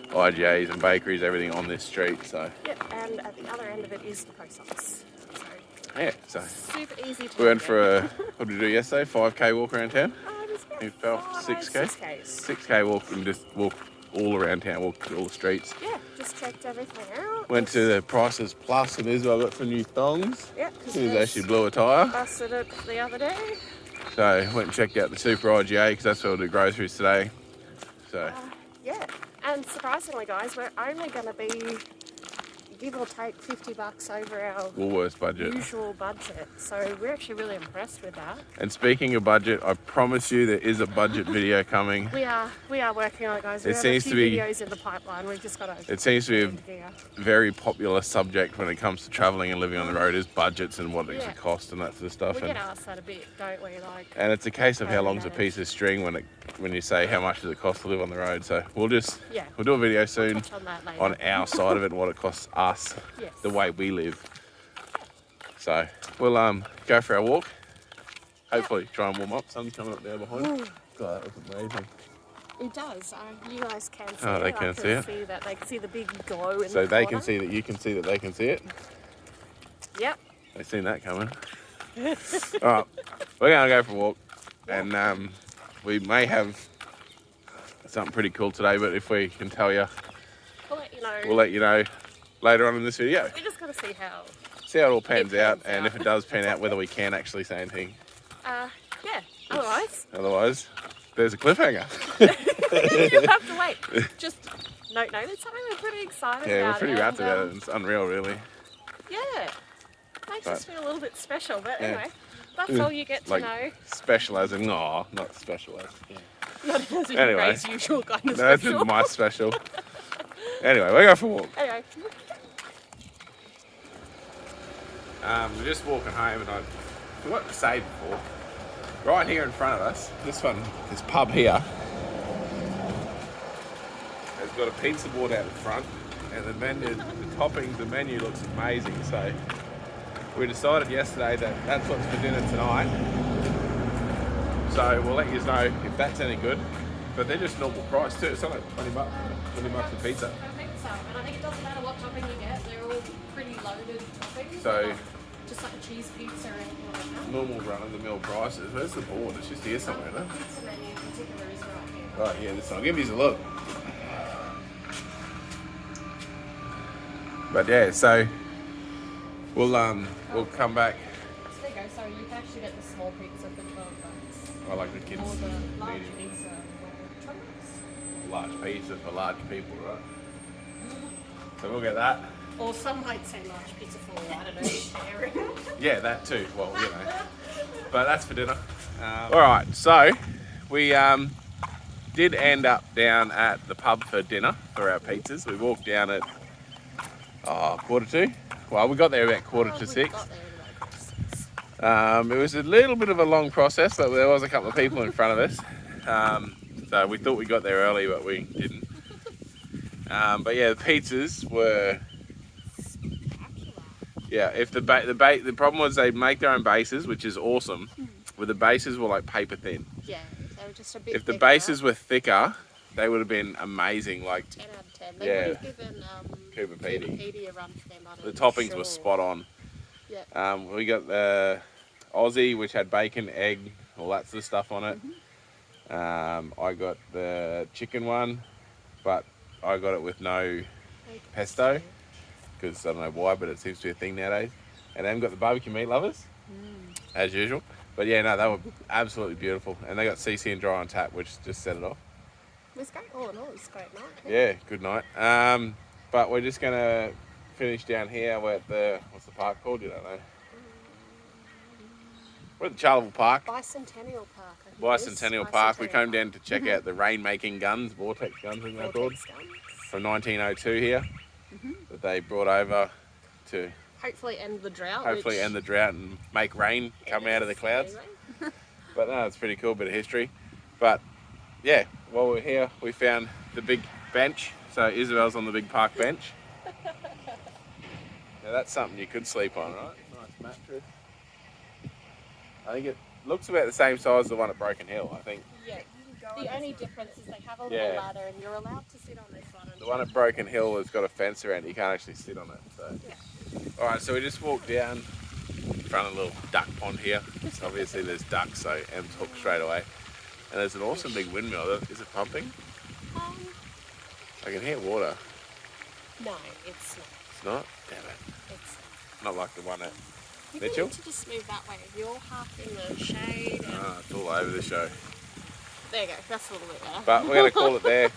IGAs and bakeries, everything on this street. So yeah, and at the other end of it is the post office. So yeah, so super easy to. We went for what did we do yesterday? 5k walk around town. We felt 6k walk, and just walk all around town, walked all the streets. Yeah, just checked everything out. Went to the Prices Plus, and Isabel got some new thongs. Yeah, because she blew a tyre. Busted it the other day. So went and checked out the Super IGA, because that's where we'll do groceries today. So yeah, and surprisingly, guys, we're only going to be, give or take, $50 over our Woolworths budget. Usual budget. So we're actually really impressed with that. And speaking of budget, I promise you there is a budget video coming. We are working on it, guys. We have a few videos in the pipeline. We've just got to. It seems to be a very popular subject when it comes to travelling and living on the road, is budgets and what it costs and that sort of stuff. We get asked that a bit, don't we? Like. And it's a case of how long's a piece of string when you say how much does it cost to live on the road. So we'll do a video soon on our side of it and what it costs us. Yes. The way we live. So we'll go for our walk. Hopefully try and warm up. Sun's coming up there behind. Ooh. God, that looks amazing. It does. You guys can see it. Oh, they can see it. See that. They can see the big glow in so the they corner. can see that you can see that they can see it. Yep. They've seen that coming. Alright, we're going to go for a walk. And we may have something pretty cool today, but if we can tell you, we'll let you know later on in this video. We just got to see how it all pans out, and if it does pan out, whether we can actually say anything. Yeah. Otherwise, there's a cliffhanger. You'll have to wait. Just note, it's something we're pretty excited about. Yeah, we're pretty wrapped about it. It's unreal, really. Yeah. Makes us feel a little bit special, but anyway, that's all you get to know. Special as in, not special as. Yeah. Not as in Ray's usual kind of special. No, this is my special. Anyway, we're going for a walk. Anyway. We're just walking home, and I forgot to say before, right here in front of us, this pub here, has got a pizza board out in front, and the menu looks amazing. So we decided yesterday that that's what's for dinner tonight. So we'll let you know if that's any good. But they're just normal price too. It's only 20 bucks a pizza. I think so. And I think it doesn't matter what topping you get. They're all pretty loaded toppings. So just like a cheese pizza or anything like that. Normal run-of-the-mill prices. Where's the board? It's just here somewhere, isn't it? Pizza menu in particular is right here. Right, yeah, this one. I'll give you a look. But yeah, so we'll come back. So there you go. So you can actually get the small pizza for 12 bucks. I like the kids. Or the large medium. pizza for 20 bucks. Large pizza for large people, right? So we'll get that. Or some might say large pizza for, I don't know, sharing. Yeah, that too. Well, you know. But that's for dinner. Alright, so we did end up down at the pub for dinner for our pizzas. We walked down at 2:45. Well, we got there about 6:45. It was a little bit of a long process, but there was a couple of people in front of us. So we thought we got there early, but we didn't. But yeah, the pizzas were... Yeah, if the problem was they make their own bases, which is awesome. But the bases were like paper thin. Yeah, they were just a bit If the thicker. bases were thicker, they would have been amazing. Like 10 out of 10. They would have given Cooper Petey a run for their money. The toppings were spot on. Yeah. We got the Aussie, which had bacon, egg, all that sort of stuff on it. I got the chicken one, but I got it with no pesto. Because I don't know why, but it seems to be a thing nowadays. And then got the barbecue meat lovers, as usual. But yeah, no, they were absolutely beautiful. And they got CC and dry on tap, which just set it off. It was great. All in all, it was a great night. Yeah, good night. But we're just going to finish down here. We're at the, what's the park called? You don't know. We're at the Charleville Park. Bicentennial Park. I think Bicentennial Park. We came down to check out the rain-making guns, vortex guns, isn't that called? From 1902 here. That they brought over to hopefully end the drought. End the drought and make rain come out of the clouds. But no, it's pretty cool bit of history. But yeah, while we're here, we found the big bench. So Isabel's on the big park bench. Now that's something you could sleep on, right? Nice mattress. I think it looks about the same size as the one at Broken Hill, I think. Yeah. The only difference is they have a little ladder and you're allowed to sit on this one. The one at Broken Hill has got a fence around it. You can't actually sit on it. So. Yeah. Alright, so we just walked down in front of a little duck pond here. So obviously there's ducks, so Em's hooked straight away. And there's an awesome big windmill. Is it pumping? I can hear water. No, it's not. It's not? Damn it. It's not like the one at you Mitchell? need to just move that way. You're half in the shade. And... it's all over the show. There you go, that's a little bit better. But we're going to call it there.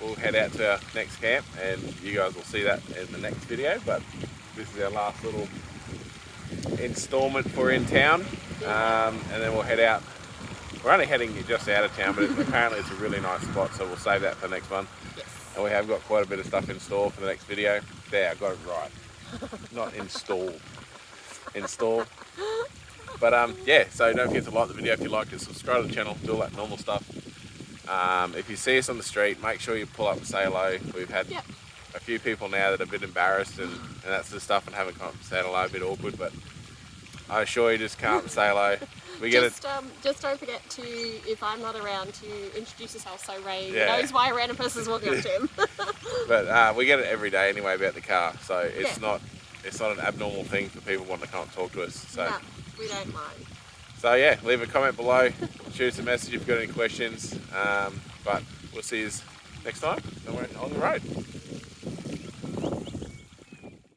We'll head out to our next camp and you guys will see that in the next video. But this is our last little installment for in town. And then we'll head out. We're only heading just out of town, but apparently it's a really nice spot, so we'll save that for the next one. Yes. And we have got quite a bit of stuff in store for the next video. There, I got it right. Not installed. Install. But yeah, so don't forget to like the video if you liked it, subscribe to the channel, do all that normal stuff. If you see us on the street, make sure you pull up and say hello. We've had a few people now that are a bit embarrassed and that sort of stuff and haven't come up and said hello, a bit awkward, but I assure you just come up and say hello. We get just don't forget to, if I'm not around, to introduce yourself so Ray knows why a random person's walking up to him. But we get it every day anyway about the car, so it's not an abnormal thing for people wanting to come and talk to us. So. No, we don't mind. So yeah, leave a comment below, shoot us a message if you've got any questions. But we'll see you next time when we're on the road.